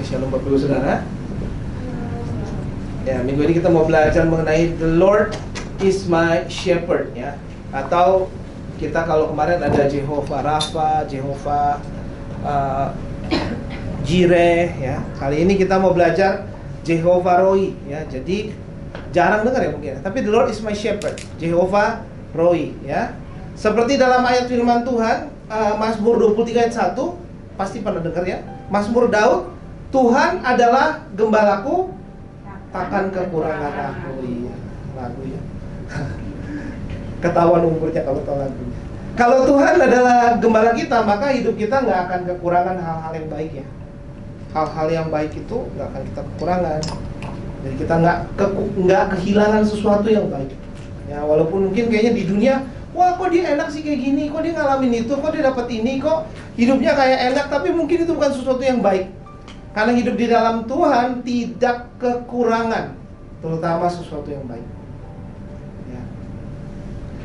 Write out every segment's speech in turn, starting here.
Shalom Bapak Ibu Saudara. Ya, minggu ini kita mau belajar mengenai The Lord is my shepherd, ya. Atau kita kalau kemarin ada Jehovah Rafa, Jehovah Jireh, ya. Kali ini kita mau belajar Jehovah Roi, ya. Jadi jarang dengar ya mungkin, tapi The Lord is my shepherd, Jehovah Roi, ya. Seperti dalam ayat firman Tuhan, Mazmur 23 ayat 1, pasti pernah dengar ya. Mazmur Daud, Tuhan adalah gembalaku, takkan kekurangan aku. Iya, lagu ya. Ketahuan umurnya kalau tahu lagunya. Kalau Tuhan adalah gembala kita, maka hidup kita nggak akan kekurangan hal-hal yang baik ya. Hal-hal yang baik itu nggak akan kita kekurangan. Jadi kita nggak kehilangan sesuatu yang baik. Ya, walaupun mungkin kayaknya di dunia, wah kok dia enak sih kayak gini, kok dia ngalamin itu, kok dia dapat ini, kok hidupnya kayak enak, tapi mungkin itu bukan sesuatu yang baik. Karena hidup di dalam Tuhan tidak kekurangan, terutama sesuatu yang baik. Ya.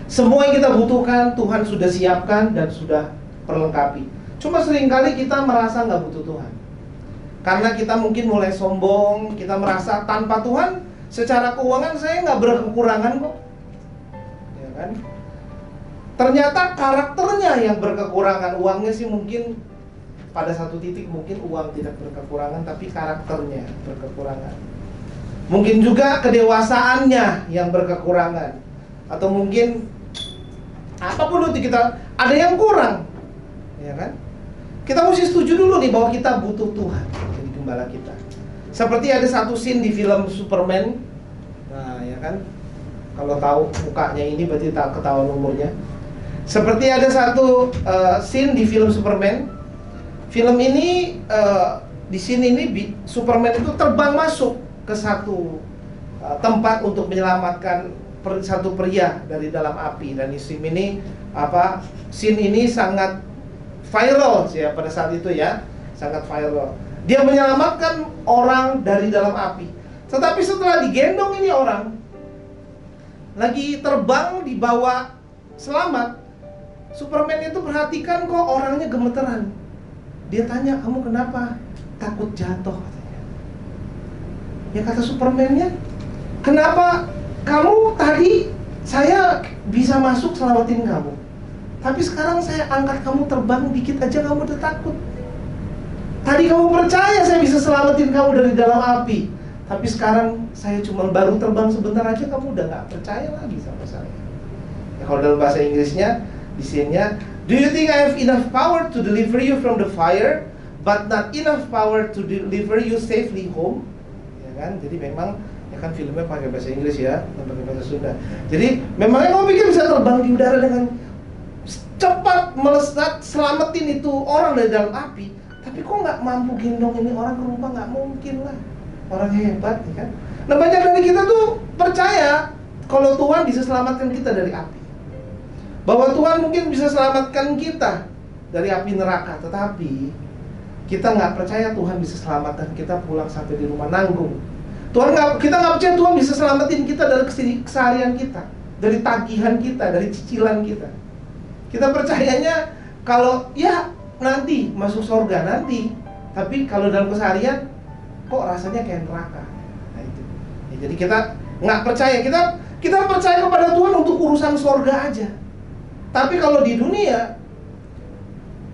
Semua yang kita butuhkan Tuhan sudah siapkan dan sudah perlengkapi. Cuma seringkali kita merasa nggak butuh Tuhan. Karena kita mungkin mulai sombong, kita merasa tanpa Tuhan, secara keuangan saya nggak berkekurangan kok. Ya kan? Ternyata karakternya yang berkekurangan. Uangnya sih mungkin pada satu titik mungkin uang tidak berkekurangan, tapi karakternya berkekurangan. Mungkin juga kedewasaannya yang berkekurangan, atau mungkin apapun itu kita ada yang kurang, ya kan? Kita mesti setuju dulu nih bahwa kita butuh Tuhan jadi gembala kita. Seperti ada satu scene di film Superman. Nah, ya kan? Kalau tahu mukanya ini berarti tak ketahuan umurnya. Seperti ada satu scene di film Superman. Film ini di sini ini Superman itu terbang masuk ke satu tempat untuk menyelamatkan satu pria dari dalam api, dan di scene ini sangat viral ya pada saat itu ya, sangat viral. Dia menyelamatkan orang dari dalam api. Tetapi setelah digendong ini orang lagi terbang dibawa selamat, Superman itu perhatikan kok orangnya gemeteran. Dia tanya, kamu kenapa? Takut jatuh katanya. Ya kata Superman-nya, kenapa kamu tadi saya bisa masuk selamatin kamu, tapi sekarang saya angkat kamu terbang dikit aja kamu udah takut. Tadi kamu percaya saya bisa selamatin kamu dari dalam api, tapi sekarang saya cuma baru terbang sebentar aja kamu udah gak percaya lagi sama saya. Ya, kalau dalam bahasa Inggrisnya di sini-nya, do you think I have enough power to deliver you from the fire, but not enough power to deliver you safely home? Ya kan? Jadi memang ya kan filmnya pakai bahasa Inggris ya, dan pakai bahasa Sunda. Jadi memangnya kamu pikir bisa terbang di udara dengan cepat melesat selamatin itu orang dari dalam api, tapi kok nggak mampu gendong ini orang ke rumah? Nggak mungkin lah, orang hebat ya kan. Nah, banyak dari kita tuh percaya kalau Tuhan bisa selamatkan kita dari api, bahwa Tuhan mungkin bisa selamatkan kita dari api neraka, tetapi kita nggak percaya Tuhan bisa selamatkan kita pulang sampai di rumah nanggung. Kita nggak percaya Tuhan bisa selamatin kita dari keseharian kita, dari tagihan kita, dari cicilan kita. Kita percayanya kalau ya nanti masuk surga nanti, tapi kalau dalam keseharian kok rasanya kayak neraka. Nah itu. Ya, jadi kita nggak percaya. Kita percaya kepada Tuhan untuk urusan surga aja. Tapi kalau di dunia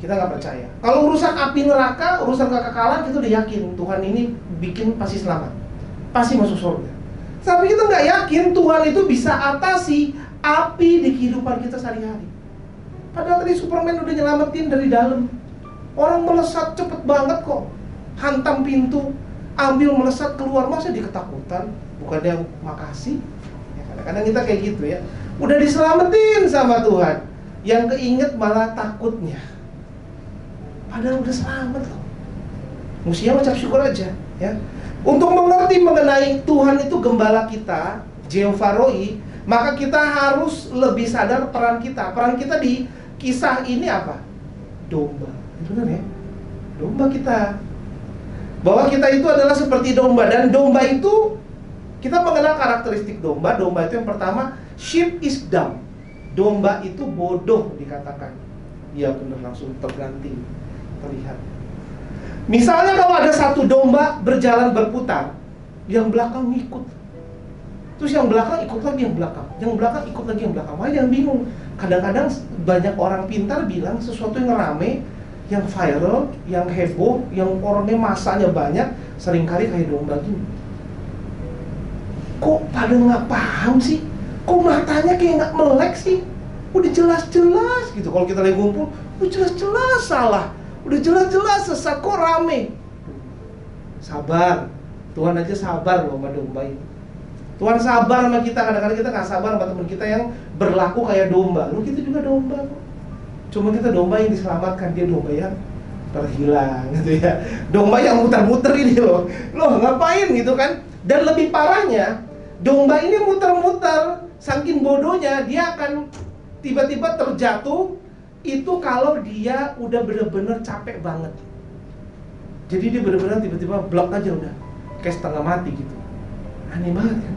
kita nggak percaya. Kalau urusan api neraka, urusan kekekalan, kita udah yakin Tuhan ini bikin pasti selamat, pasti masuk surga. Tapi kita nggak yakin Tuhan itu bisa atasi api di kehidupan kita sehari-hari. Padahal tadi Superman udah nyelamatin dari dalam. Orang melesat cepet banget kok, hantam pintu, ambil melesat keluar, masa dia ketakutan? Bukannya makasih? Ya, kadang-kadang kita kayak gitu ya. Udah diselamatin sama Tuhan, yang keinget malah takutnya. Padahal udah selamat loh. Mestinya ucap syukur aja ya. Untuk mengerti mengenai Tuhan itu gembala kita, Jehovah Roi, maka kita harus lebih sadar peran kita. Peran kita di kisah ini apa? Domba. Benar ya? Domba kita. Bahwa kita itu adalah seperti domba, dan domba itu kita mengenal karakteristik domba. Domba itu yang pertama, sheep is dumb. Domba itu bodoh dikatakan. Dia benar langsung terganti, terlihat. Misalnya kalau ada satu domba berjalan berputar, yang belakang ngikut. Terus yang belakang ikut lagi yang belakang, yang belakang ikut lagi yang belakang. Makanya jangan bingung. Kadang-kadang banyak orang pintar bilang sesuatu yang rame, yang viral, yang heboh, yang orangnya masanya banyak, seringkali kayak domba gini. Kok pada nggak paham sih? Kok matanya kayak nggak melek sih? Udah jelas-jelas gitu. Kalau kita lagi ngumpul, udah jelas-jelas salah. Udah jelas-jelas sesat, kok rame? Sabar. Tuhan aja sabar loh sama domba ini. Tuhan sabar sama kita. Kadang-kadang kita nggak sabar sama teman kita yang berlaku kayak domba. Loh, kita juga domba kok. Cuma kita domba yang diselamatkan, dia domba yang terhilang gitu ya. Domba yang muter-muter ini loh. Loh, ngapain gitu kan? Dan lebih parahnya, domba ini muter-muter, saking bodohnya dia akan tiba-tiba terjatuh. Itu kalau dia udah bener-bener capek banget. Jadi dia bener-bener tiba-tiba blok aja udah, kayak setengah mati gitu. Aneh banget kan?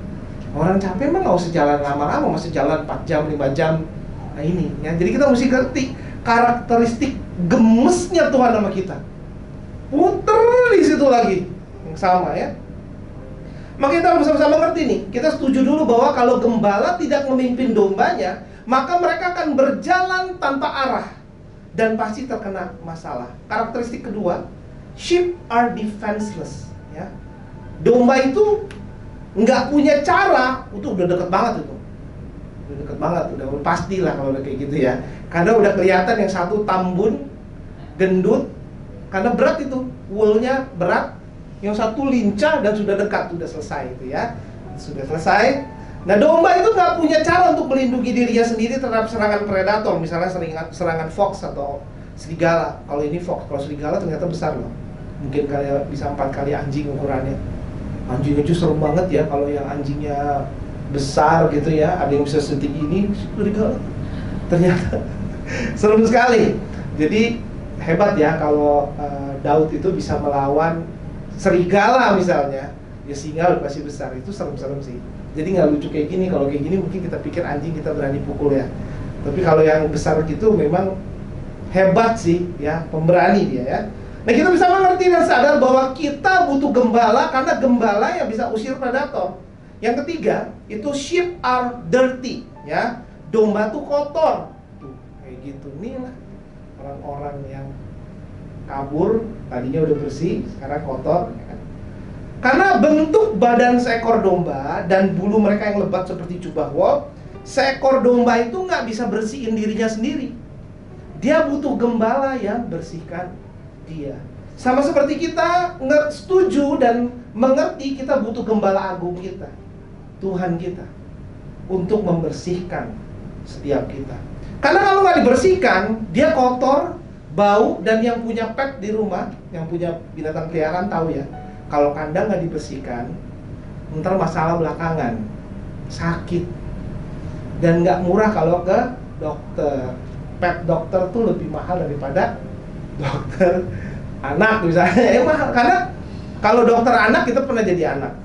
Orang capek emang gak usah jalan lama-lama, masih jalan 4 jam, 5 jam. Nah ini ya, jadi kita mesti ngerti karakteristik gemesnya Tuhan sama kita. Puter di situ lagi yang sama ya. Maka kita harus sama-sama ngerti nih. Kita setuju dulu bahwa kalau gembala tidak memimpin dombanya, maka mereka akan berjalan tanpa arah dan pasti terkena masalah. Karakteristik kedua, sheep are defenseless ya. Domba itu nggak punya cara, itu udah deket banget itu. Udah deket banget, udah pastilah kalau udah kayak gitu ya. Karena udah kelihatan yang satu tambun, gendut, karena berat itu, woolnya berat. Yang satu lincah dan sudah dekat, sudah selesai itu ya. Sudah selesai. Nah, domba itu nggak punya cara untuk melindungi dirinya sendiri terhadap serangan predator, misalnya serangan fox atau serigala. Kalau ini fox, kalau serigala ternyata besar loh. Mungkin kayak bisa 4 kali anjing ukurannya. Anjing itu serem banget ya kalau yang anjingnya besar gitu ya, ada yang bisa setinggi ini, serigala. Ternyata serem sekali. Jadi hebat ya kalau Daud itu bisa melawan serigala misalnya, ya singa pasti besar, itu serem-serem sih. Jadi nggak lucu kayak gini. Kalau kayak gini mungkin kita pikir anjing kita berani pukul ya. Tapi kalau yang besar gitu memang hebat sih ya, pemberani dia ya. Nah kita bisa mengerti dan sadar bahwa kita butuh gembala karena gembala yang bisa usir predator. Yang ketiga itu sheep are dirty ya, domba tuh kotor. Tuh kayak gitu nih lah orang-orang yang kabur tadinya udah bersih sekarang kotor ya kan? Karena bentuk badan seekor domba dan bulu mereka yang lebat seperti jubah wol, seekor domba itu nggak bisa bersihin dirinya sendiri. Dia butuh gembala yang bersihkan dia. Sama seperti kita setuju dan mengerti kita butuh gembala agung kita, Tuhan kita, untuk membersihkan setiap kita. Karena kalau nggak dibersihkan, dia kotor, bau, dan yang punya pet di rumah, yang punya binatang peliharaan tahu ya, kalau kandang nggak dibersihkan, ntar masalah belakangan, sakit, dan nggak murah kalau ke dokter. Pet dokter tuh lebih mahal daripada dokter anak misalnya. Ya mahal, karena kalau dokter anak kita pernah jadi anak.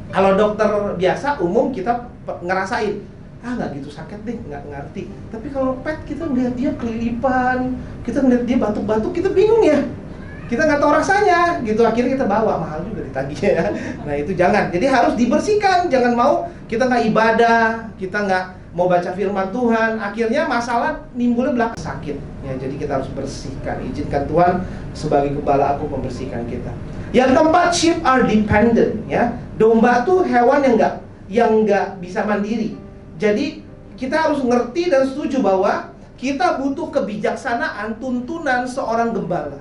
Kalau dokter biasa umum kita ngerasain, nggak gitu sakit deh, nggak ngerti. Tapi kalau pet kita ngeliat dia kelilipan, kita ngeliat dia batuk-batuk, kita bingung ya. Kita nggak tahu rasanya, gitu. Akhirnya kita bawa, mahal juga ditagihnya ya. Nah itu jangan. Jadi harus dibersihkan. Jangan mau kita nggak ibadah, kita nggak mau baca firman Tuhan, akhirnya masalah nimbulnya belakang sakit. Ya, jadi kita harus bersihkan. Izinkan Tuhan sebagai gembala aku membersihkan kita. Yang keempat, sheep are dependent. Ya, domba tuh hewan yang nggak bisa mandiri. Jadi kita harus ngerti dan setuju bahwa kita butuh kebijaksanaan tuntunan seorang gembala.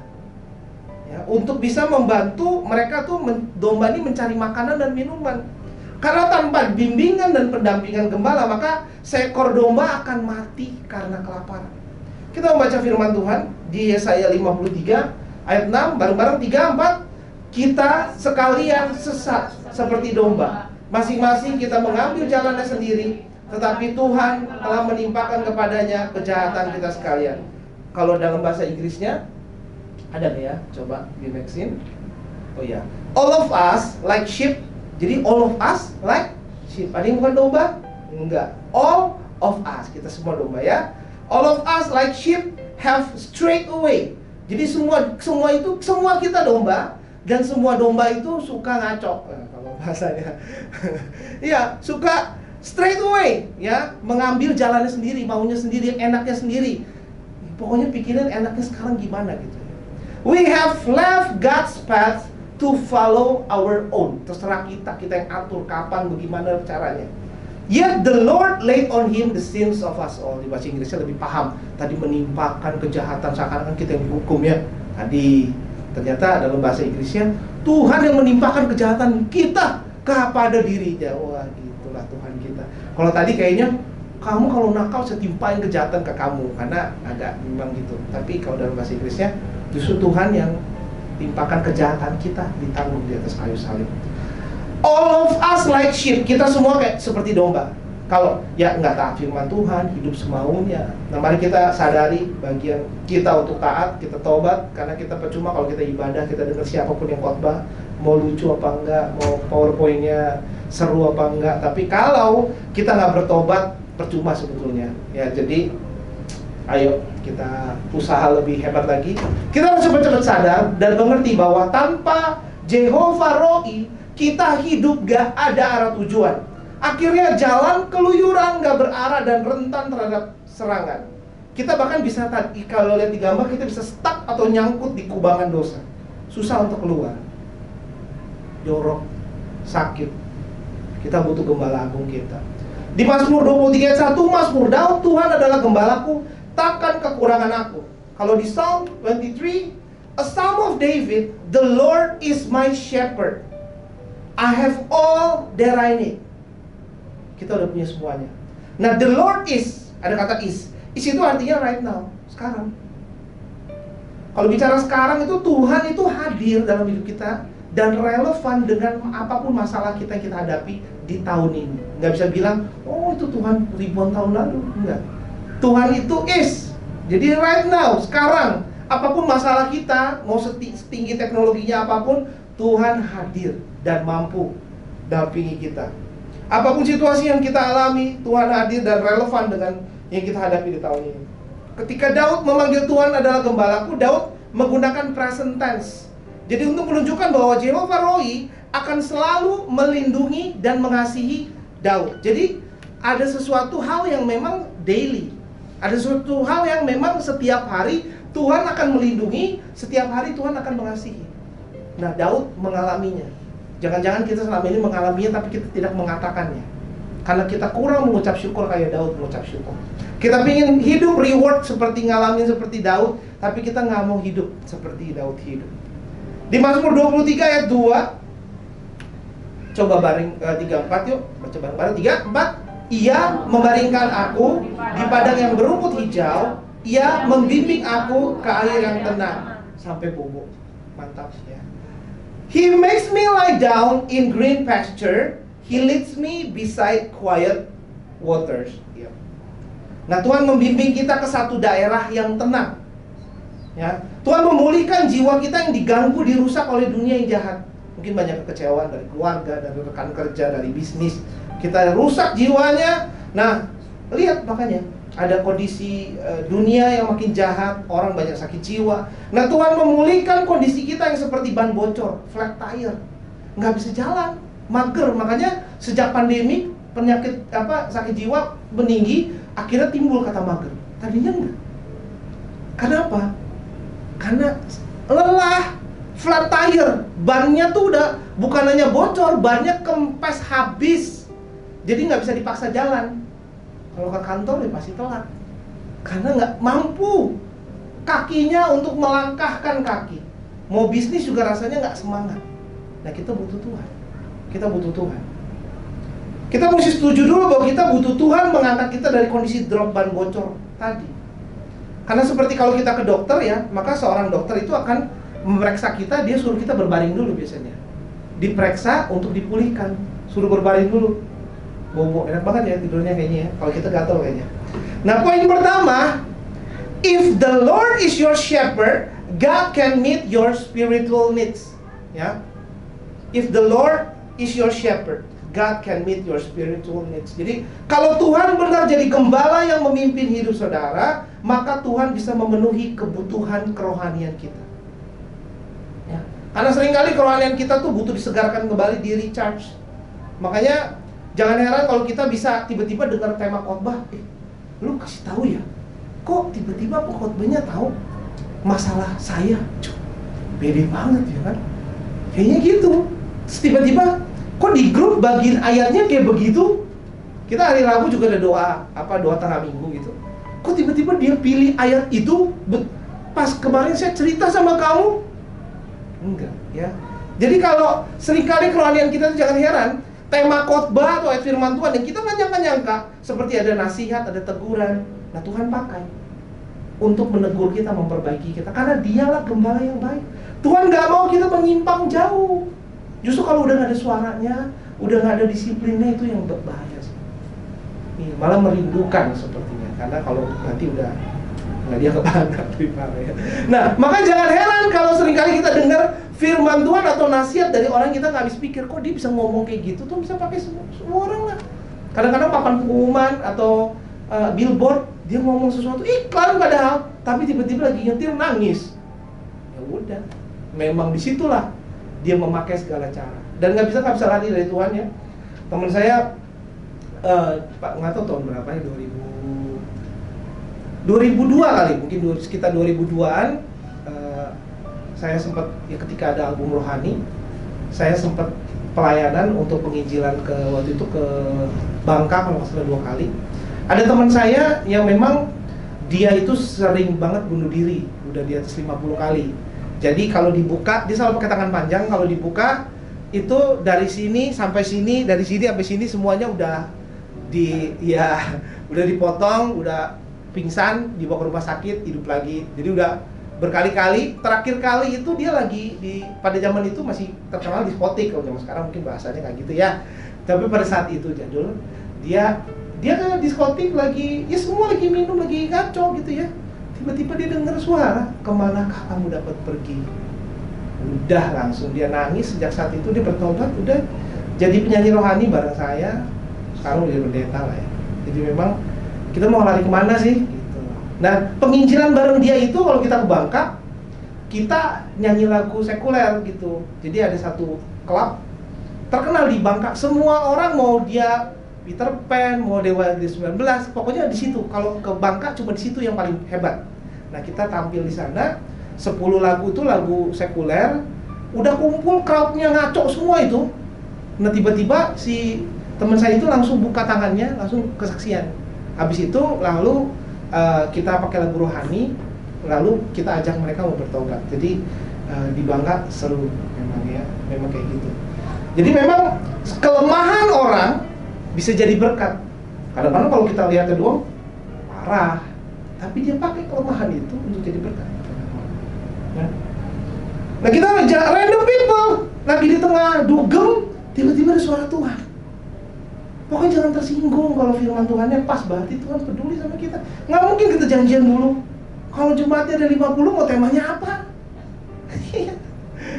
Ya, untuk bisa membantu mereka tuh domba ini mencari makanan dan minuman. Karena tanpa bimbingan dan pendampingan gembala, maka seekor domba akan mati karena kelaparan. Kita membaca firman Tuhan di Yesaya 53 ayat 6, bareng-bareng 3, 4. Kita sekalian sesat seperti domba, masing-masing kita mengambil jalannya sendiri, tetapi Tuhan telah menimpakan kepadanya kejahatan kita sekalian. Kalau dalam bahasa Inggrisnya ada nggak ya? Coba di nextin. Oh ya, all of us like sheep. Jadi all of us like sheep. Ada yang bukan domba? Enggak. All of us, kita semua domba ya. All of us like sheep have strayed away. Jadi semua kita domba, dan semua domba itu suka ngaco. Nah, kalau bahasanya. Ya, suka straight away, ya, mengambil jalannya sendiri, maunya sendiri, enaknya sendiri. Pokoknya pikirin enaknya sekarang gimana gitu. We have left God's path to follow our own. Terserah kita yang atur kapan, bagaimana caranya. Yet the Lord laid on him the sins of us all. Di bahasa Inggrisnya lebih paham. Tadi menimpakan kejahatan, seakan-akan kita yang dihukum ya. Tadi ternyata dalam bahasa Inggrisnya Tuhan yang menimpakan kejahatan kita kepada dirinya. Wah, gitulah Tuhan kita. Kalau tadi kayaknya kamu kalau nakal saya timpain kejahatan ke kamu, karena agak memang gitu. Tapi kalau dalam bahasa Inggrisnya justru Tuhan yang timpakan kejahatan kita, ditanggung di atas kayu salib. All of us like sheep, kita semua kayak seperti domba. Kalau ya nggak taat firman Tuhan, hidup semaunya. Nah, mari kita sadari bagian kita untuk taat, kita tobat. Karena kita percuma kalau kita ibadah, kita dengar siapapun yang khotbah, mau lucu apa enggak, mau powerpointnya seru apa enggak. Tapi kalau kita nggak bertobat, percuma sebetulnya. Ya, jadi ayo kita usaha lebih hebat lagi. Kita harus cepat-cepat sadar dan mengerti bahwa tanpa Jehovah Roi, kita hidup gak ada arah tujuan. Akhirnya jalan keluyuran, gak berarah dan rentan terhadap serangan. Kita bahkan bisa, kalau lihat di gambar, kita bisa stuck atau nyangkut di kubangan dosa. Susah untuk keluar. Jorok, sakit. Kita butuh gembala agung kita. Di Mazmur 23 ayat 1, Mazmur Daud, Tuhan adalah gembalaku, takkan kekurangan aku. Kalau di Psalm 23, a Psalm of David, the Lord is my shepherd. I have all that I need. Kita udah punya semuanya. Nah, the Lord is, ada kata is. Is itu artinya right now, sekarang. Kalau bicara sekarang itu Tuhan itu hadir dalam hidup kita dan relevan dengan apapun masalah kita yang kita hadapi di tahun ini. Nggak bisa bilang, oh itu Tuhan ribuan tahun lalu. Enggak. Tuhan itu is. Jadi right now, sekarang, apapun masalah kita, mau setinggi teknologinya apapun, Tuhan hadir dan mampu dampingi kita. Apapun situasi yang kita alami, Tuhan hadir dan relevan dengan yang kita hadapi di tahun ini. Ketika Daud memanggil Tuhan adalah gembalaku, Daud menggunakan present tense. Jadi untuk menunjukkan bahwa Jehovah Roi akan selalu melindungi dan mengasihi Daud. Jadi ada sesuatu hal yang memang daily. Ada sesuatu hal yang memang setiap hari Tuhan akan melindungi, setiap hari Tuhan akan mengasihi. Nah, Daud mengalaminya. Jangan-jangan kita selama ini mengalaminya tapi kita tidak mengatakannya. Karena kita kurang mengucap syukur kayak Daud mengucap syukur. Kita ingin hidup reward seperti ngalamin seperti Daud, tapi kita nggak mau hidup seperti Daud hidup. Di Mazmur 23 ayat 2, coba baring 3-4 yuk, baca bareng-bareng 3-4. Ia membaringkan aku di padang yang berumput hijau, ia membimbing aku ke air yang tenang sampai bobo. Mantap ya. He makes me lie down in green pasture. He leads me beside quiet waters. Nah, Tuhan membimbing kita ke satu daerah yang tenang. Ya, Tuhan memulihkan jiwa kita yang diganggu, dirusak oleh dunia yang jahat. Mungkin banyak kekecewaan dari keluarga, dari rekan kerja, dari bisnis. Kita rusak jiwanya. Nah, lihat makanya ada kondisi dunia yang makin jahat, orang banyak sakit jiwa. Nah, Tuhan memulihkan kondisi kita yang seperti ban bocor, flat tire, nggak bisa jalan, mager. Makanya sejak pandemi penyakit sakit jiwa meninggi, akhirnya timbul kata mager. Tadinya enggak. Kenapa? Karena lelah, flat tire, bannya tuh udah bukan hanya bocor, bannya kempes habis. Jadi nggak bisa dipaksa jalan. Kalau ke kantor ya pasti telat. Karena nggak mampu kakinya untuk melangkahkan kaki. Mau bisnis juga rasanya nggak semangat. Nah, kita butuh Tuhan. Kita butuh Tuhan. Kita mesti setuju dulu bahwa kita butuh Tuhan mengangkat kita dari kondisi drop ban bocor tadi. Karena seperti kalau kita ke dokter ya, maka seorang dokter itu akan memeriksa kita, dia suruh kita berbaring dulu biasanya. Diperiksa untuk dipulihkan, suruh berbaring dulu. Bobo, enak banget ya tidurnya kayaknya ya. Kalau kita gatel kayaknya. Nah, poin pertama, if the Lord is your shepherd, God can meet your spiritual needs. Ya, if the Lord is your shepherd, God can meet your spiritual needs. Jadi kalau Tuhan benar jadi gembala yang memimpin hidup saudara, maka Tuhan bisa memenuhi kebutuhan kerohanian kita. Ya. Karena seringkali kerohanian kita tuh butuh disegarkan kembali, di recharge. Makanya jangan heran kalau kita bisa tiba-tiba dengar tema khotbah, lu kasih tahu ya, kok tiba-tiba khotbahnya tahu masalah saya, pede banget ya kan? Kayaknya gitu. Terus tiba-tiba kok di grup bagian ayatnya kayak begitu. Kita hari Rabu juga ada doa tengah minggu gitu. Kok tiba-tiba dia pilih ayat itu pas kemarin saya cerita sama kamu? Enggak ya. Jadi kalau seringkali kerohanian kita itu jangan heran, tema khotbah atau ayat firman Tuhan yang kita nggak nyangka-nyangka, seperti ada nasihat, ada teguran. Nah Tuhan pakai untuk menegur kita, memperbaiki kita, karena dialah gembala yang baik. Tuhan nggak mau kita menyimpang jauh. Justru kalau udah nggak ada suaranya, udah nggak ada disiplinnya, itu yang berbahaya sih. Malah merindukan sepertinya, karena kalau nanti udah nggak dia kebangat ya. Nah, maka jangan heran kalau seringkali kita dengar firman Tuhan atau nasihat dari orang kita nggak habis pikir, kok dia bisa ngomong kayak gitu tuh, bisa pakai semua orang lah. Kadang-kadang papan pengumuman atau billboard, dia ngomong sesuatu iklan padahal, tapi tiba-tiba lagi nyetir nangis. Ya udah, memang disitulah dia memakai segala cara, dan nggak bisa lari dari Tuhan ya. Teman saya, Pak nggak tahu tahun berapa ya, 2002 kali, mungkin sekitar 2002-an. Saya sempat ya, ketika ada album rohani, saya sempat pelayanan untuk penginjilan waktu itu ke Bangka kalau nggak salah 2 kali. Ada teman saya yang memang dia itu sering banget bunuh diri, udah di atas 50 kali. Jadi kalau dibuka, dia selalu pakai tangan panjang. Kalau dibuka, itu dari sini sampai sini, dari sini sampai sini semuanya udah udah dipotong, udah pingsan, dibawa ke rumah sakit, hidup lagi. Jadi udah berkali-kali. Terakhir kali itu dia lagi pada zaman itu masih terkenal diskotik. Kalau zaman sekarang mungkin bahasanya kayak gitu ya. Tapi pada saat itu Jadul, dia ke diskotik lagi, ya semua lagi minum, lagi ngaco gitu ya. Tiba-tiba dia dengar suara, kemanakah kamu dapat pergi? Udah langsung dia nangis. Sejak saat itu dia bertobat, udah jadi penyanyi rohani bareng saya. Sekarang udah pendeta lah ya. Jadi memang kita mau lari kemana sih? Gitu. Nah, penginjilan bareng dia itu kalau kita ke Bangka, kita nyanyi lagu sekuler gitu. Jadi ada satu klub terkenal di Bangka. Semua orang mau dia Peter Pan, mau Dewa 19, pokoknya di situ. Kalau ke Bangka cuma di situ yang paling hebat. Nah, kita tampil di sana, 10 lagu itu lagu sekuler, udah kumpul crowdnya ngaco semua itu. Nah, tiba-tiba si teman saya itu langsung buka tangannya, langsung kesaksian. Habis itu lalu kita pakai lagu rohani, lalu kita ajak mereka mau bertobat. Jadi di Bangka seru memang ya, memang kayak gitu. Jadi memang kelemahan orang bisa jadi berkat. Kadang-kadang kalau kita lihat doang parah, tapi dia pakai kelemahan itu untuk jadi berkat. Nah, kita ngajak random people lagi di tengah dugem, tiba-tiba ada suara Tuhan. Pokoknya jangan tersinggung kalau firman Tuhannya pas, berarti Tuhan peduli sama kita. Nggak mungkin kita janjian dulu. Kalau Jumatnya ada 50, mau temanya apa?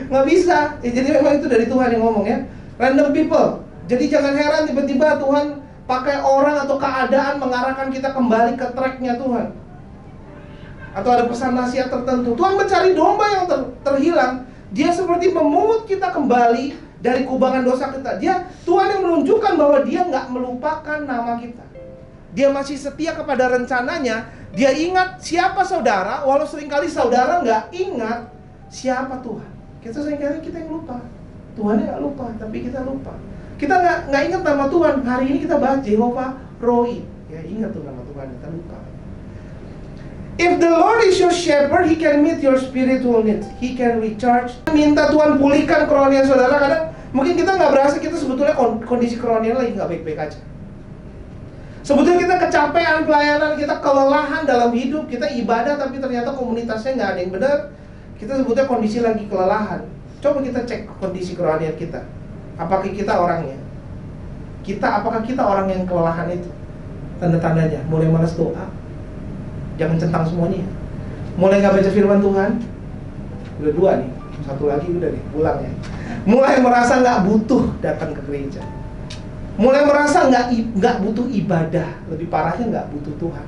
Nggak bisa. Ya, jadi memang itu dari Tuhan yang ngomong ya. Random people. Jadi jangan heran tiba-tiba Tuhan pakai orang atau keadaan mengarahkan kita kembali ke tracknya Tuhan. Atau ada pesan nasihat tertentu. Tuhan mencari domba yang terhilang. Dia seperti memungut kita kembali dari kubangan dosa kita. Tuhan yang menunjukkan bahwa dia nggak melupakan nama kita. Dia masih setia kepada rencananya. Dia ingat siapa saudara, walau seringkali saudara nggak ingat siapa Tuhan. Seringkali kita yang lupa. Tuhan nggak lupa, tapi kita lupa. Kita nggak ingat nama Tuhan. Hari ini kita bahas Jehovah Roi. Ya ingat tuh nama Tuhan, kita lupa. If the Lord is your shepherd, He can meet your spiritual needs. He can recharge. Minta Tuhan pulihkan kerohanian saudara. Kadang mungkin kita nggak berasa kita sebetulnya kondisi kerohanian lagi nggak baik-baik aja. Sebetulnya kita kecapean pelayanan, kita kelelahan dalam hidup, kita ibadah tapi ternyata komunitasnya nggak ada yang benar. Kita sebetulnya kondisi lagi kelelahan. Coba kita cek kondisi kerohanian kita. Apakah kita orangnya? Apakah kita orang yang kelelahan itu? Tanda-tandanya, mulai malas doa. Jangan centang semuanya. Mulai gak baca firman Tuhan. Udah 2 nih, 1 lagi udah nih, pulang ya. Mulai merasa gak butuh datang ke gereja. mulai merasa nggak butuh ibadah, lebih parahnya nggak butuh Tuhan.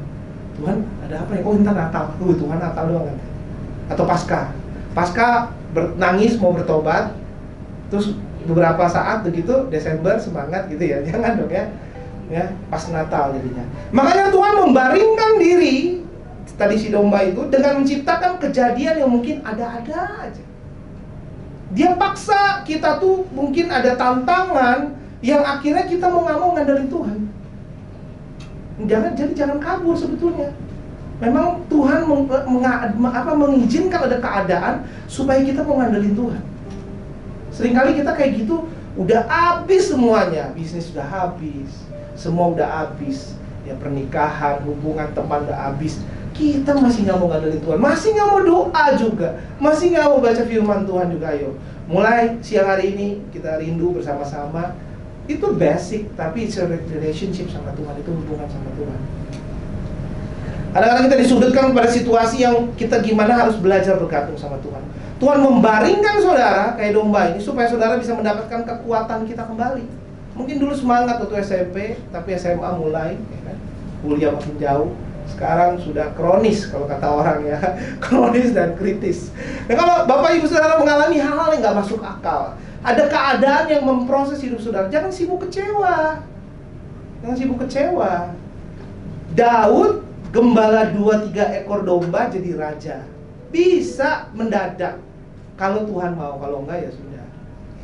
Tuhan ada apa ya? Oh, ntar Natal, Tuhan Natal doang kan? Atau Pasca nangis mau bertobat, terus beberapa saat begitu Desember semangat gitu ya, jangan dong ya, pas Natal jadinya. Makanya Tuhan membaringkan diri tadi si domba itu dengan menciptakan kejadian yang mungkin ada-ada aja. Dia paksa kita tuh mungkin ada tantangan yang akhirnya kita mau nggak mau ngandelin Tuhan. Jangan kabur sebetulnya. Memang Tuhan mengizinkan ada keadaan supaya kita mau ngandelin Tuhan. Seringkali kita kayak gitu, udah habis semuanya, bisnis udah habis, semua udah habis, ya pernikahan, hubungan teman udah habis. Kita masih nggak mau ngandelin Tuhan, masih nggak mau doa juga, masih nggak mau baca firman Tuhan juga. Ayo, mulai siang hari ini kita rindu bersama-sama. Itu basic, tapi it's a relationship sama Tuhan, itu hubungan sama Tuhan. Kadang-kadang kita disudutkan pada situasi yang kita gimana harus belajar bergantung sama Tuhan. Tuhan membaringkan saudara kayak domba ini supaya saudara bisa mendapatkan kekuatan kita kembali. Mungkin dulu semangat waktu SMP, tapi SMA mulai, ya kan? Kuliah makin jauh. Sekarang sudah kronis kalau kata orang ya, kronis dan kritis. Nah, kalau Bapak Ibu Saudara mengalami hal-hal yang nggak masuk akal, ada keadaan yang memproses hidup saudara, jangan sibuk kecewa. Jangan sibuk kecewa. Daud, gembala 2-3 ekor domba jadi raja. Bisa mendadak kalau Tuhan mau, kalau enggak ya sudah.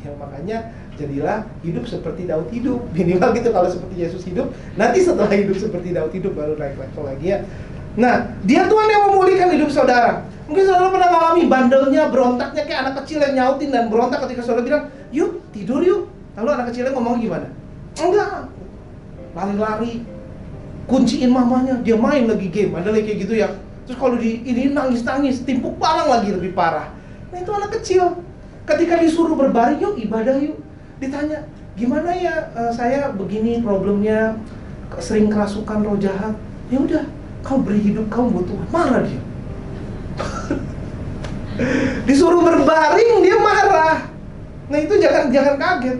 Ya makanya jadilah hidup seperti Daud hidup. Minimal gitu, kalau seperti Yesus hidup, nanti setelah hidup seperti Daud hidup baru naik level lagi ya. Nah, dia Tuhan yang memulihkan hidup saudara. Mungkin saudara pernah mengalami bandelnya, berontaknya kayak anak kecil yang nyautin dan berontak ketika saudara bilang, "Yuk, tidur yuk." Lalu anak kecilnya ngomong gimana? Enggak. Lari-lari, kunciin mamanya, dia main lagi game, bandelnya kayak gitu ya. Terus kalau ini nangis-nangis, timpuk palang lagi lebih parah. Nah, itu anak kecil. Ketika disuruh berbaring, yuk ibadah yuk. Ditanya, "Gimana ya, saya begini problemnya, sering kerasukan roh jahat." Ya udah, kau beri hidup, kau butuh. Marah dia. Disuruh berbaring dia marah. Nah, itu jangan kaget.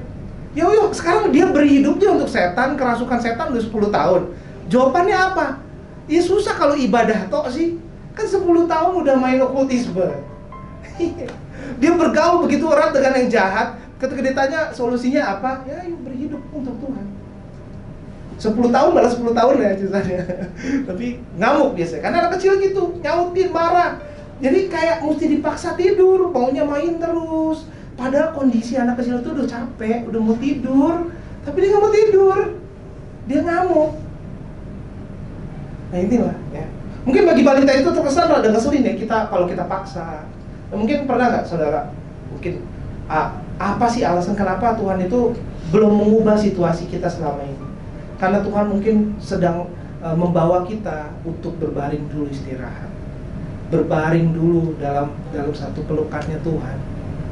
Yuk, sekarang dia beri hidupnya untuk setan, kerasukan setan udah 10 tahun. Jawabannya apa? Ya susah kalau ibadah toh sih. Kan 10 tahun udah main okultisme. Dia bergaul begitu erat dengan yang jahat. Ketika ditanya solusinya apa? Ya yuk beri hidup untuk Tuhan. 10 tahun malah 10 tahun ya susahnya. Tapi ngamuk biasanya. Karena anak kecil gitu, nyautin, marah. Jadi kayak mesti dipaksa tidur, maunya main terus. Padahal kondisi anak kecil itu udah capek, udah mau tidur, tapi dia nggak mau tidur, dia ngamuk. Nah inilah ya. Mungkin bagi balita itu terkesan rada ngeselin ya kalau kita paksa. Nah, mungkin pernah nggak saudara? Mungkin apa sih alasan kenapa Tuhan itu belum mengubah situasi kita selama ini? Karena Tuhan mungkin sedang membawa kita untuk berbaring dulu, istirahat. Berbaring dulu dalam satu pelukannya Tuhan.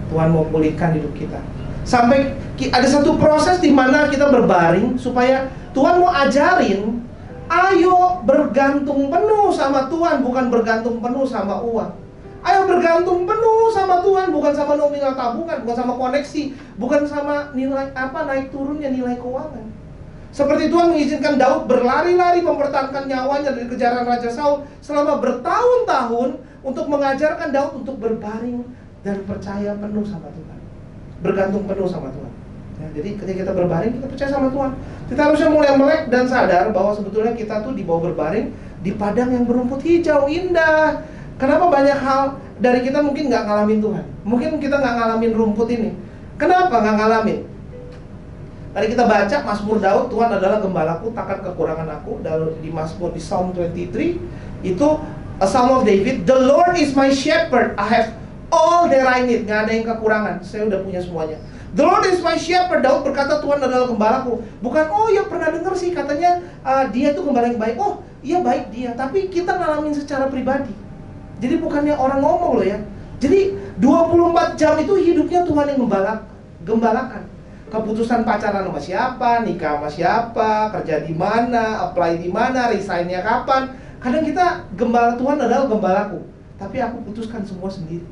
Tuhan mau pulihkan hidup kita. Sampai ada satu proses di mana kita berbaring supaya Tuhan mau ajarin, ayo bergantung penuh sama Tuhan, bukan bergantung penuh sama uang. Ayo bergantung penuh sama Tuhan, bukan sama nominal tabungan, bukan sama koneksi, bukan sama nilai naik turunnya nilai keuangan. Seperti Tuhan mengizinkan Daud berlari-lari mempertahankan nyawanya dari kejaran Raja Saul selama bertahun-tahun untuk mengajarkan Daud untuk berbaring dan percaya penuh sama Tuhan, bergantung penuh sama Tuhan. Ya, jadi ketika kita berbaring, kita percaya sama Tuhan. Kita harusnya mulai melek dan sadar bahwa sebetulnya kita tuh dibawa berbaring di padang yang berumput hijau indah. Kenapa banyak hal dari kita mungkin nggak ngalamin Tuhan? Mungkin kita nggak ngalamin rumput ini. Kenapa nggak ngalamin? Tadi kita baca Mazmur Daud, Tuhan adalah gembalaku, takkan kekurangan aku. Di Mazmur di Psalm 23 itu a Psalm of David. The Lord is my shepherd, I have all that I need. Nggak ada yang kekurangan, saya udah punya semuanya. The Lord is my shepherd. Daud berkata Tuhan adalah gembalaku. Bukan, oh ya pernah dengar sih katanya dia itu gembala yang baik. Oh iya baik dia, tapi kita ngalamin secara pribadi. Jadi bukannya orang ngomong loh ya. Jadi 24 jam itu hidupnya Tuhan yang gembalakan. Keputusan pacaran sama siapa, nikah sama siapa, kerja di mana, apply di mana, resignnya kapan. Kadang kita gembala, Tuhan adalah gembalaku, tapi aku putuskan semua sendiri.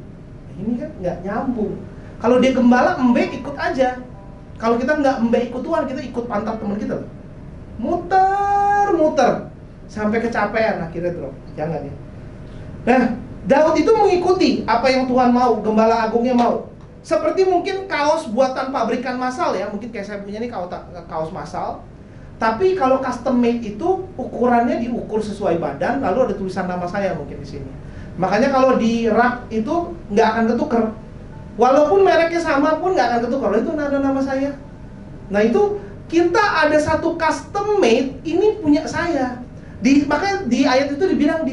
Ini kan nggak nyambung. Kalau dia gembala, ikut aja. Kalau kita nggak ikut Tuhan, kita ikut pantat teman kita loh. Muter sampai kecapean, akhirnya drop. Jangan ya. Nah, Daud itu mengikuti apa yang Tuhan mau, gembala agungnya mau. Seperti mungkin kaos buatan pabrikan massal ya, mungkin kayak saya punya ini kaos massal. Tapi kalau custom made itu ukurannya diukur sesuai badan, lalu ada tulisan nama saya mungkin di sini. Makanya kalau di rak itu nggak akan ketuker. Walaupun mereknya sama pun nggak akan ketukar. Itu ada nama saya. Nah itu kita ada satu custom made, ini punya saya. Makanya di ayat itu dibilang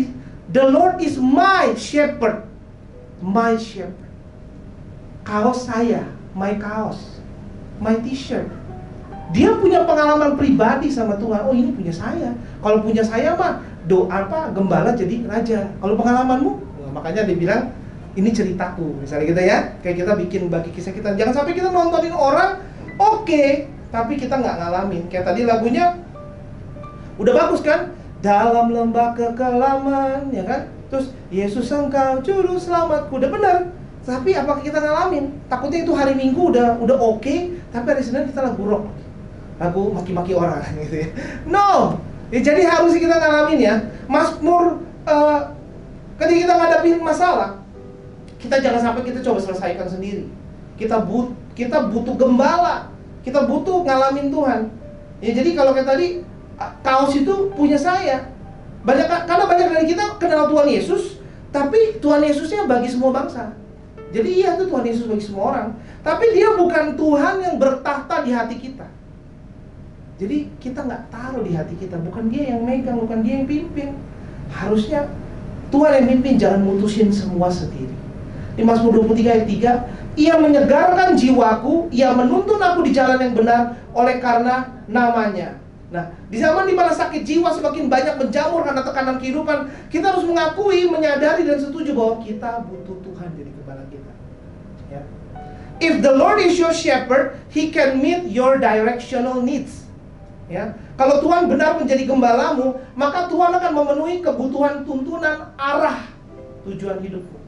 The Lord is my shepherd. My shepherd. Kaos saya, my kaos, my t-shirt. Dia punya pengalaman pribadi sama Tuhan. Oh ini punya saya. Kalau punya saya mah gembala jadi raja. Kalau pengalamanmu, makanya dibilang ini ceritaku, misalnya gitu ya. Kayak kita bikin bagi kisah kita. Jangan sampai kita nontonin orang, oke, tapi kita nggak ngalamin. Kayak tadi lagunya udah bagus kan? Dalam lembah kekelaman, ya kan? Terus Yesus engkau juru selamatku, udah benar. Tapi apakah kita ngalamin? Takutnya itu hari Minggu udah oke, tapi hari Senin kita lagu rock, lagu maki-maki orang gitu ya. No, ya, jadi harus kita ngalamin ya. Mazmur ketika kita ngadapin masalah, kita jangan sampai kita coba selesaikan sendiri. Kita butuh gembala. Kita butuh ngalamin Tuhan. Ya jadi kalau kayak tadi, kaos itu punya saya. Karena banyak dari kita kenal Tuhan Yesus, tapi Tuhan Yesusnya bagi semua bangsa. Jadi iya tuh Tuhan Yesus bagi semua orang, tapi dia bukan Tuhan yang bertahta di hati kita. Jadi kita nggak taruh di hati kita. Bukan dia yang megang, bukan dia yang pimpin. Harusnya Tuhan yang pimpin, jangan mutusin semua sendiri. Di Mazmur 23 ayat 3, Ia menyegarkan jiwaku, Ia menuntun aku di jalan yang benar oleh karena namanya. Nah, di zaman di mana sakit jiwa semakin banyak menjamur karena tekanan kehidupan, kita harus mengakui, menyadari dan setuju bahwa kita butuh Tuhan jadi gembala kita. Ya. If the Lord is your shepherd, He can meet your directional needs. Ya. Kalau Tuhan benar menjadi gembalamu, maka Tuhan akan memenuhi kebutuhan tuntunan arah tujuan hidupmu.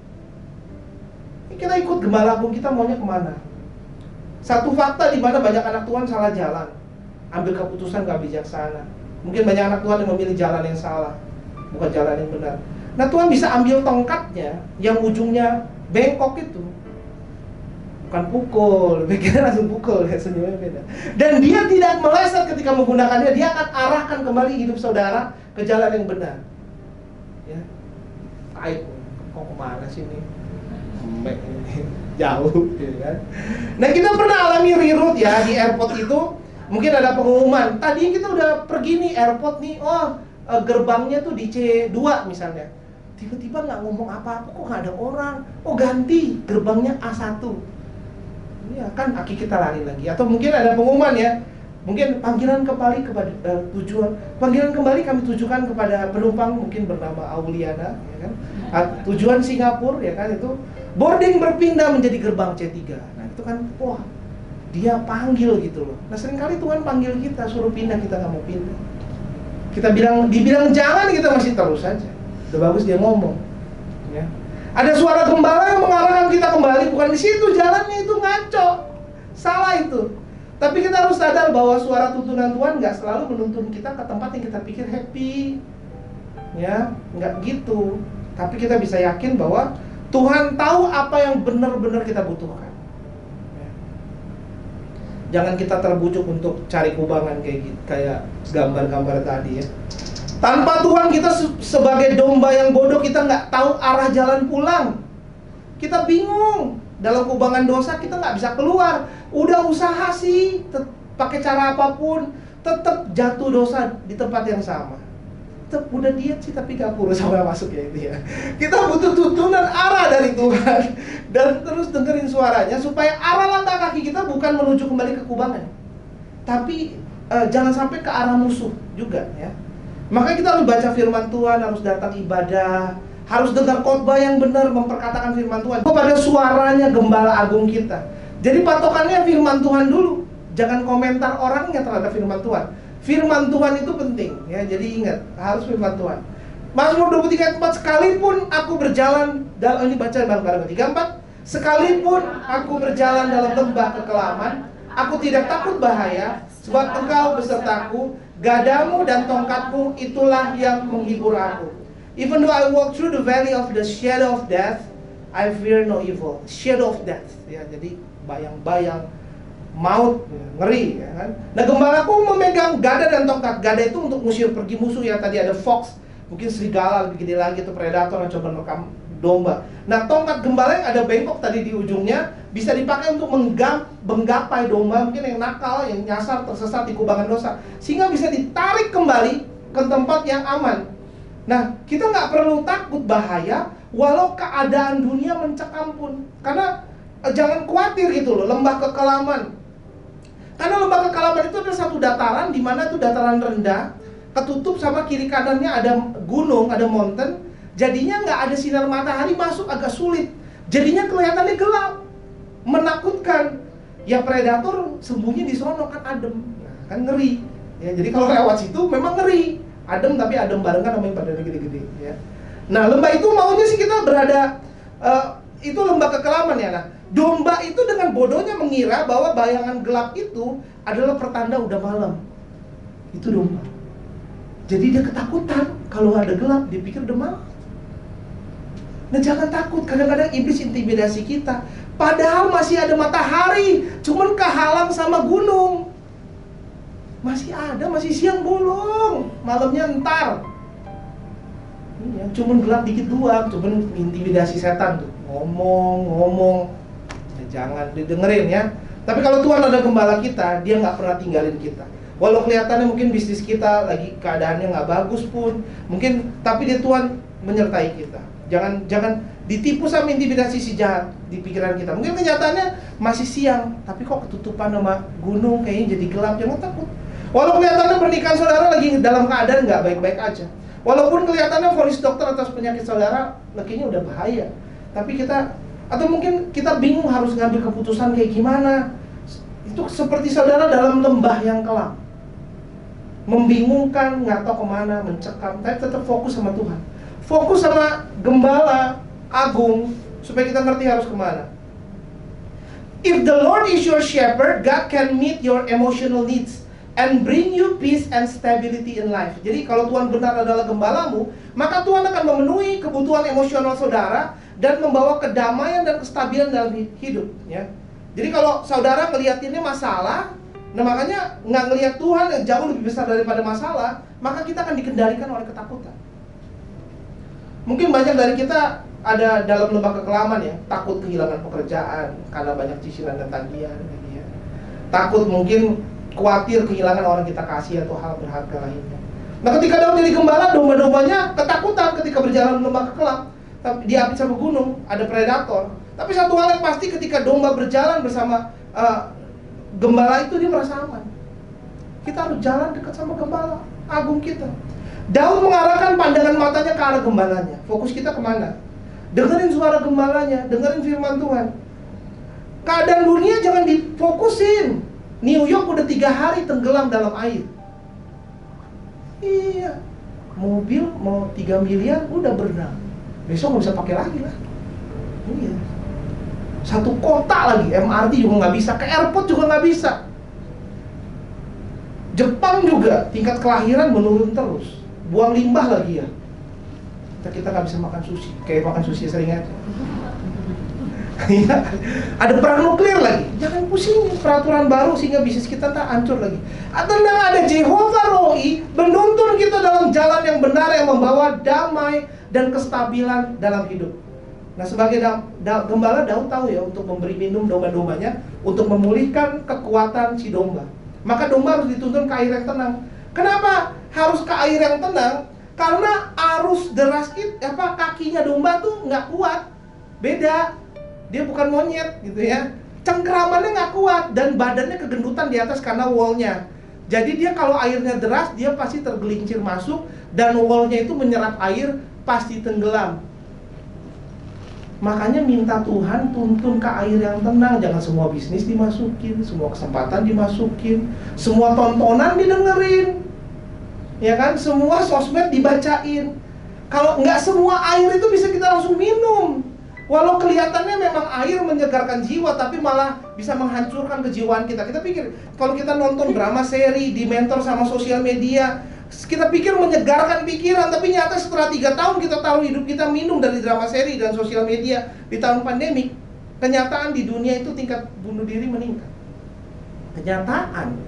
Kita ikut gembala agung, kita maunya kemana? Satu fakta di mana banyak anak Tuhan salah jalan, ambil keputusan gak bijaksana. Mungkin banyak anak Tuhan yang memilih jalan yang salah, bukan jalan yang benar. Nah Tuhan bisa ambil tongkatnya yang ujungnya bengkok itu, bukan pukul, pikirnya langsung pukul, ya senyumnya beda. Dan dia tidak meleset ketika menggunakannya, dia akan arahkan kembali hidup saudara ke jalan yang benar. Ya, kok kemana sih ini? Jauh, ya kan? Nah kita pernah alami reroute ya di airport itu. Mungkin ada pengumuman, tadi kita udah pergi nih airport nih, gerbangnya tuh di C2 misalnya. Tiba-tiba nggak ngomong apa-apa, kok nggak ada orang. Oh ganti, gerbangnya A1. Ya kan, aki kita lari lagi. Atau mungkin ada pengumuman ya, mungkin panggilan kembali kepada tujuan. Panggilan kembali kami tujukan kepada penumpang mungkin bernama Auliana, ya kan? Tujuan Singapura, ya kan, itu boarding berpindah menjadi gerbang C3. Nah itu kan, wah, dia panggil gitu loh. Nah seringkali Tuhan panggil kita, suruh pindah, kita nggak mau pindah. Dibilang jangan, kita masih terus saja. Udah bagus dia ngomong. Ya. Ada suara gembala yang mengarahkan kita kembali, bukan di situ jalannya, itu ngaco, salah itu. Tapi kita harus sadar bahwa suara tuntunan Tuhan nggak selalu menuntun kita ke tempat yang kita pikir happy. Ya, nggak gitu. Tapi kita bisa yakin bahwa Tuhan tahu apa yang benar-benar kita butuhkan. Jangan kita terbujuk untuk cari kubangan kayak gambar-gambar tadi ya. Tanpa Tuhan kita sebagai domba yang bodoh, kita nggak tahu arah jalan pulang. Kita bingung. Dalam kubangan dosa kita nggak bisa keluar. Udah usaha sih, pakai cara apapun, tetap jatuh dosa di tempat yang sama. Tetap udah diet sih tapi gak kurus sampai masuk ya itu ya. Kita butuh tuntunan arah dari Tuhan dan terus dengerin suaranya supaya arah langkah kaki kita bukan menuju kembali ke kubangan, tapi jangan sampai ke arah musuh juga ya. Makanya kita harus baca firman Tuhan, harus datang ibadah, harus dengar khotbah yang benar, memperkatakan firman Tuhan kepada suaranya gembala agung kita. Jadi patokannya firman Tuhan dulu, jangan komentar orangnya terhadap firman Tuhan. Firman Tuhan itu penting ya, jadi ingat, harus firman Tuhan. Mazmur 23 ayat 4, sekalipun aku berjalan dalam, ini baca bareng-bareng 34, sekalipun aku berjalan dalam lembah kekelaman, Aku tidak takut bahaya, sebab Engkau besertaku. Gadamu dan tongkatmu itulah yang menghibur aku. Even though I walk through the valley of the shadow of death, I fear no evil. Shadow of death, ya, jadi bayang-bayang maut, ya, ngeri, ya kan? Nah, gembalaku memegang gada dan tongkat. Gada itu untuk ngusir pergi musuh, ya. Tadi ada fox, mungkin serigala lebih gede lagi, itu predator yang coba merekam domba. Nah, tongkat gembala yang ada bengkok tadi di ujungnya bisa dipakai untuk menggapai domba mungkin yang nakal, yang nyasar, tersesat di kubangan dosa, sehingga bisa ditarik kembali ke tempat yang aman. Nah, kita nggak perlu takut bahaya walau keadaan dunia mencekam pun, karena jangan khawatir gitu loh. Lembah kekelaman, karena lembah kekelaman itu adalah satu dataran, di mana itu dataran rendah, ketutup sama kiri kanannya ada gunung, ada mountain. Jadinya nggak ada sinar matahari masuk, agak sulit. Jadinya kelihatannya gelap, menakutkan. Ya, predator sembunyi di sono kan adem, nah, kan ngeri. Ya, jadi kalau lewat situ memang ngeri. Adem, tapi adem barengan sama yang badannya gede-gede. Ya. Nah, lembah itu maunya sih kita berada, itu lembah kekelaman, ya. Nah, domba itu dengan bodohnya mengira bahwa bayangan gelap itu adalah pertanda udah malam. Itu domba. Jadi dia ketakutan kalau ada gelap, dia pikir udah malam. Nah, jangan takut. Kadang-kadang iblis intimidasi kita, padahal masih ada matahari, cuman kehalang sama gunung. Masih ada, masih siang bolong, malamnya ntar. Iya, cuman gelap dikit doang, cuman intimidasi setan tuh. Ngomong. Ya, jangan didengerin, ya. Tapi kalau Tuhan ada gembala kita, dia nggak pernah tinggalin kita. Walau kelihatannya mungkin bisnis kita lagi keadaannya nggak bagus pun, mungkin, tapi dia Tuhan menyertai kita. Jangan ditipu sama intimidasi si jahat di pikiran kita. Mungkin kenyataannya masih siang, tapi kok ketutupan sama gunung, kayaknya jadi gelap. Jangan takut. Walau kelihatannya pernikahan saudara lagi dalam keadaan nggak baik-baik aja, walaupun kelihatannya vonis dokter atas penyakit saudara kayaknya udah bahaya, tapi kita, atau mungkin kita bingung harus ngambil keputusan kayak gimana. Itu seperti saudara dalam lembah yang kelam, membingungkan, nggak tahu kemana, mencekam. Tapi tetap fokus sama Tuhan, fokus sama gembala agung, supaya kita ngerti harus kemana. If the Lord is your shepherd, God can meet your emotional needs and bring you peace and stability in life. Jadi kalau Tuhan benar adalah gembalamu, maka Tuhan akan memenuhi kebutuhan emosional saudara dan membawa kedamaian dan kestabilan dalam hidup, ya. Jadi kalau saudara ngeliatinnya masalah, nah makanya nggak ngelihat Tuhan yang jauh lebih besar daripada masalah, maka kita akan dikendalikan oleh ketakutan. Mungkin banyak dari kita ada dalam lembah kekelaman, ya, takut kehilangan pekerjaan karena banyak cicilan dan tagihan, ya. Takut mungkin khawatir kehilangan orang kita kasih atau hal berharga lainnya. Nah, ketika Daud jadi gembala, domba-dombanya ketakutan ketika berjalan lembah kekelam, tapi diapit sama gunung, ada predator. Tapi satu hal yang pasti, ketika domba berjalan bersama gembala itu, dia merasa aman. Kita harus jalan dekat sama gembala agung kita. Daud mengarahkan pandangan matanya ke arah gembalanya. Fokus kita kemana? Dengerin suara gembalanya, dengerin firman Tuhan. Keadaan dunia jangan difokusin. New York udah 3 hari tenggelam dalam air. Iya, mobil mau 3 miliar udah berenang, besok nggak bisa pakai lagi lah. Iya, satu kota lagi, MRT juga nggak bisa, ke airport juga nggak bisa. Jepang juga tingkat kelahiran menurun terus, buang limbah lagi, ya. Kita nggak bisa makan sushi, kayak makan sushi sering aja. Ya, ada perang nuklir lagi, jangan pusing, peraturan baru sehingga bisnis kita tak hancur lagi. Atau ada Jehovah Roi menuntun kita dalam jalan yang benar yang membawa damai dan kestabilan dalam hidup. Nah, sebagai gembala, Daud tahu, ya, untuk memberi minum domba-dombanya, untuk memulihkan kekuatan si domba. Maka domba harus dituntun ke air yang tenang. Kenapa harus ke air yang tenang? Karena arus deras itu, kakinya domba tuh nggak kuat, beda. Dia bukan monyet gitu, ya. Cengkeramannya nggak kuat dan badannya kegendutan di atas karena wallnya. Jadi dia kalau airnya deras, dia pasti tergelincir masuk dan wallnya itu menyerap air, pasti tenggelam. Makanya minta Tuhan tuntun ke air yang tenang. Jangan semua bisnis dimasukin, semua kesempatan dimasukin, semua tontonan didengerin, ya kan? Semua sosmed dibacain. Kalau nggak semua air itu bisa kita langsung minum. Walau kelihatannya memang air menyegarkan jiwa, tapi malah bisa menghancurkan kejiwaan kita. Kita pikir, kalau kita nonton drama seri, dimentor sama sosial media, kita pikir menyegarkan pikiran, tapi nyata setelah 3 tahun kita taruh hidup kita minum dari drama seri dan sosial media di tahun pandemik, kenyataan di dunia itu tingkat bunuh diri meningkat. Kenyataan.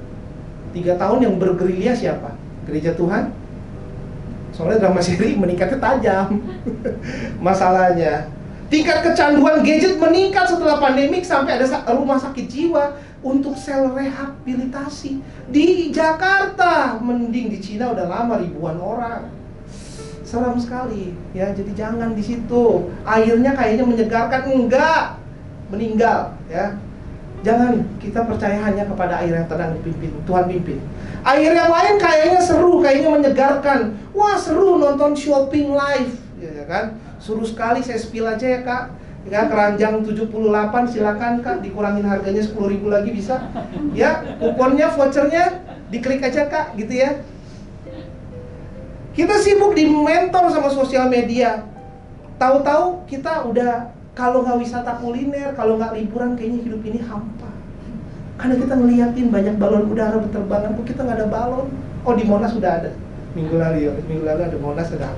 3 tahun yang bergerilya siapa? Gereja Tuhan? Soalnya drama seri meningkatnya tajam. Masalahnya tingkat kecanduan gadget meningkat setelah pandemik, sampai ada rumah sakit jiwa untuk sel rehabilitasi. Di Jakarta, mending di Cina udah lama ribuan orang. Seram sekali ya, jadi jangan di situ. Airnya kayaknya menyegarkan, enggak, meninggal ya. Jangan kita percaya hanya kepada air yang tenang dipimpin, Tuhan pimpin. Air yang lain kayaknya seru, kayaknya menyegarkan. Wah seru nonton shopping live, ya kan? Suruh sekali saya spill aja ya kak, ya, keranjang 78 silakan kak, dikurangin harganya 10.000 lagi bisa. Ya, kuponnya, vouchernya diklik aja kak, gitu ya. Kita sibuk di mentor sama sosial media. Tahu-tahu kita udah, kalau nggak wisata kuliner, kalau nggak liburan, kayaknya hidup ini hampa. Karena kita ngeliatin banyak balon udara berterbangan, kok kita nggak ada balon. Oh di Monas sudah ada, minggu lalu ada Monas ada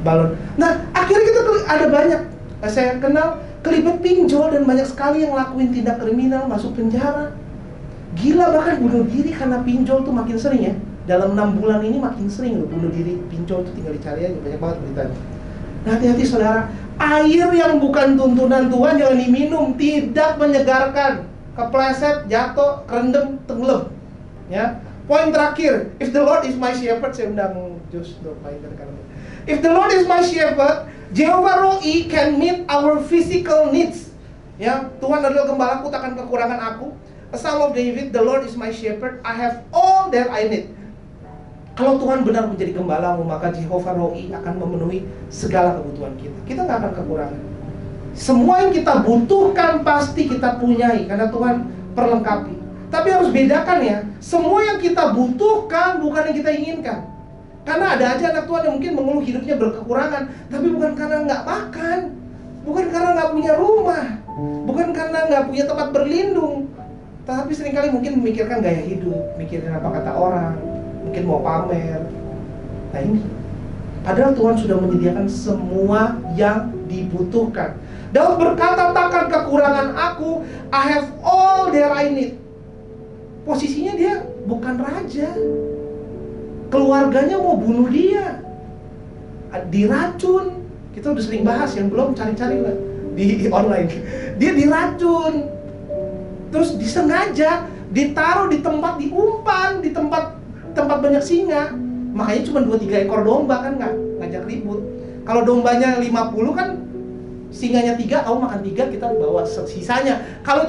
balon. Nah akhirnya kita ada banyak, saya kenal kelibet pinjol, dan banyak sekali yang lakuin tindak kriminal, masuk penjara. Gila, bahkan bunuh diri karena pinjol tuh makin sering ya. Dalam 6 bulan ini makin sering loh bunuh diri pinjol tuh, tinggal dicari aja, banyak banget beritanya. Nah hati-hati saudara, air yang bukan tuntunan Tuhan jangan diminum, tidak menyegarkan. Kepleset, jatuh, kerendam, tenggelam. Ya. Poin terakhir, if the Lord is my shepherd, saya undang Josh main dari kanan. If the Lord is my shepherd, Jehovah Rohi can meet our physical needs. Ya, Tuhan adalah gembalaku, takkan kekurangan aku. A Psalm of David, the Lord is my shepherd, I have all that I need. Kalau Tuhan benar menjadi gembalamu, maka Jehovah Rohi akan memenuhi segala kebutuhan kita. Kita nggak akan kekurangan. Semua yang kita butuhkan pasti kita punyai, karena Tuhan perlengkapi. Tapi harus bedakan ya, semua yang kita butuhkan bukan yang kita inginkan. Karena ada aja anak Tuhan yang mungkin mengeluh hidupnya berkekurangan, tapi bukan karena nggak makan, bukan karena nggak punya rumah, bukan karena nggak punya tempat berlindung, tapi seringkali mungkin memikirkan gaya hidup, mikirin apa kata orang, mungkin mau pamer. Nah ini, padahal Tuhan sudah menyediakan semua yang dibutuhkan. Daud berkata, takkan kekurangan aku, I have all that I need. Posisinya dia bukan raja, keluarganya mau bunuh dia, diracun. Kita udah sering bahas, yang belum cari-cari lah di online. Dia diracun, terus disengaja ditaruh di tempat diumpan, di tempat banyak singa. Makanya cuma 2-3 ekor domba kan, ngajak ribut. Kalau dombanya 50 kan, singanya 3, kamu makan 3, kita bawa sisanya. Kalau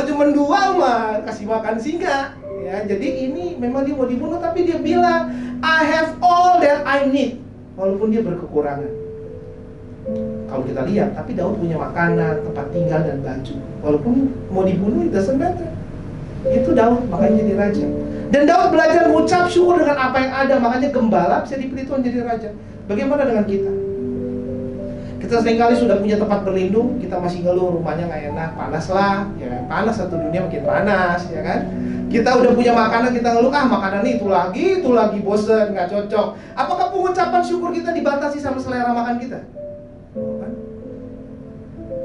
cuma 2 mah kasih makan singa. Ya, jadi ini memang dia mau dibunuh, tapi dia bilang I have all that I need, walaupun dia berkekurangan. Kalau kita lihat, tapi Daud punya makanan, tempat tinggal dan baju. Walaupun mau dibunuh, it doesn't matter. Itu Daud, makanya jadi raja. Dan Daud belajar mengucap syukur dengan apa yang ada, makanya gembala bisa dipilih Tuhan jadi raja. Bagaimana dengan kita? Kita seringkali sudah punya tempat berlindung, kita masih ngeluh rumahnya nggak enak, panas lah, ya panas, satu dunia makin panas, ya kan? Kita udah punya makanan, kita ngeluh, makanan itu lagi, bosen, nggak cocok. Apakah pengucapan syukur kita dibatasi sama selera makan kita? Bukan.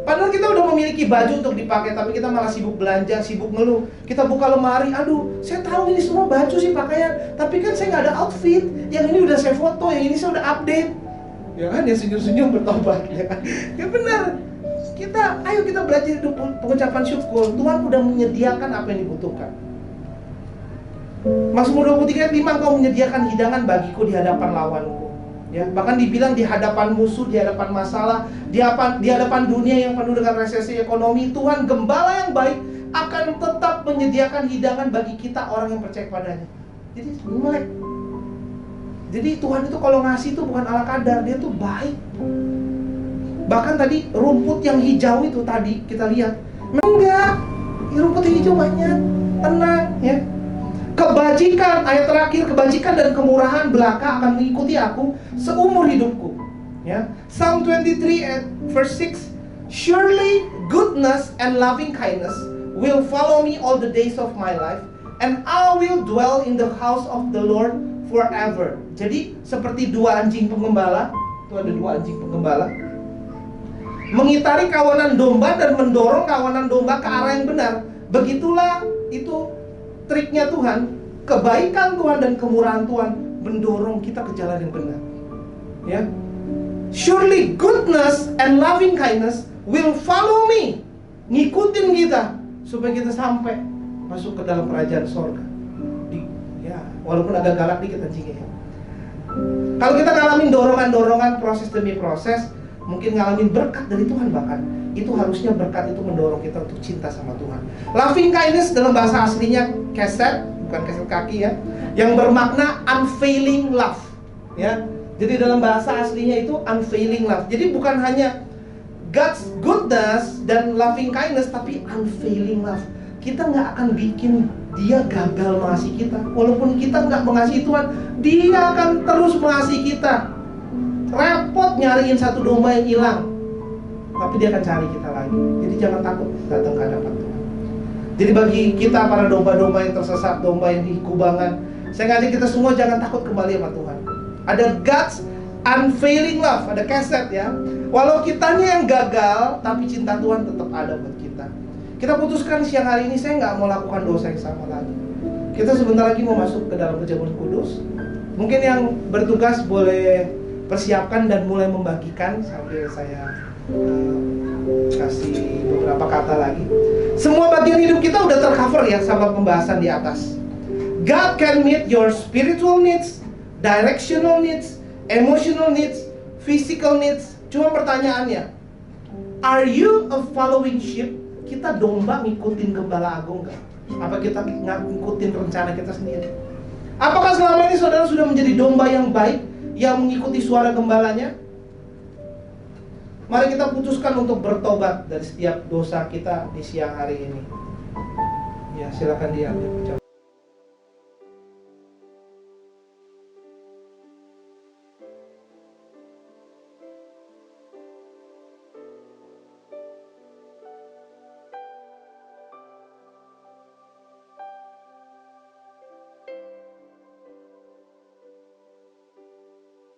Padahal kita udah memiliki baju untuk dipakai, tapi kita malah sibuk belanja, sibuk ngeluh. Kita buka lemari, aduh, saya tahu ini semua baju sih pakaian, tapi kan saya nggak ada outfit. Yang ini udah saya foto, yang ini saya udah update. Ya kan, ya senyum-senyum bertobat, ya kan? Ya benar. Ayo kita belajar hidup pengucapan syukur. Tuhan udah menyediakan apa yang dibutuhkan. Mazmur 23 ayat 5, Engkau menyediakan hidangan bagiku di hadapan lawanku. Ya, bahkan dibilang di hadapan musuh, di hadapan masalah, di hadapan dunia yang penuh dengan resesi ekonomi, Tuhan gembala yang baik akan tetap menyediakan hidangan bagi kita orang yang percaya kepadanya. Jadi melek. Jadi Tuhan itu kalau ngasih itu bukan ala kadar, dia tuh baik. Bahkan tadi rumput yang hijau itu tadi kita lihat, enggak, rumput yang hijau banyak, tenang ya. Kebajikan, ayat terakhir, kebajikan dan kemurahan belaka akan mengikuti aku seumur hidupku. Ya, Psalm 23 verse 6, Surely goodness and loving kindness will follow me all the days of my life, and I will dwell in the house of the Lord forever. Jadi seperti dua anjing penggembala, itu ada dua anjing penggembala, mengitari kawanan domba dan mendorong kawanan domba ke arah yang benar. Begitulah itu triknya Tuhan. Kebaikan Tuhan dan kemurahan Tuhan mendorong kita ke jalan yang benar. Ya. Surely goodness and loving kindness will follow me. Ngikutin kita supaya kita sampai masuk ke dalam kerajaan sorga. Ya, walaupun agak galak dikit anjingnya. Kalau kita ngalamin dorongan-dorongan proses demi proses, mungkin ngalamin berkat dari Tuhan bahkan, itu harusnya berkat itu mendorong kita untuk cinta sama Tuhan. Loving kindness dalam bahasa aslinya keset, bukan keset kaki ya, yang bermakna unfailing love. Ya, jadi dalam bahasa aslinya itu unfailing love. Jadi bukan hanya God's goodness dan loving kindness, tapi unfailing love. Kita nggak akan bikin dia gagal mengasihi kita. Walaupun kita nggak mengasihi Tuhan, dia akan terus mengasihi kita. Repot nyariin satu domba yang hilang, tapi dia akan cari kita lagi. Jadi jangan takut datang ke hadapan Tuhan. Jadi bagi kita para domba-domba yang tersesat, domba yang di kubangan, saya ngajak kita semua jangan takut kembali sama Tuhan. Ada God's unfailing love, ada keset ya. Walau kitanya yang gagal, tapi cinta Tuhan tetap ada buat kita. Kita putuskan siang hari ini, saya nggak mau lakukan dosa yang sama lagi. Kita sebentar lagi mau masuk ke dalam perjamuan kudus. Mungkin yang bertugas boleh persiapkan dan mulai membagikan sambil saya kasih beberapa kata lagi. Semua bagian hidup kita udah tercover ya sama pembahasan di atas. God can meet your spiritual needs, directional needs, emotional needs, physical needs. Cuma pertanyaannya, are you a following sheep? Kita domba ngikutin gembala agung gak? Apa kita ngikutin rencana kita sendiri? Apakah selama ini saudara sudah menjadi domba yang baik, yang mengikuti suara gembalanya? Mari kita putuskan untuk bertobat dari setiap dosa kita di siang hari ini. Ya, silakan diambil.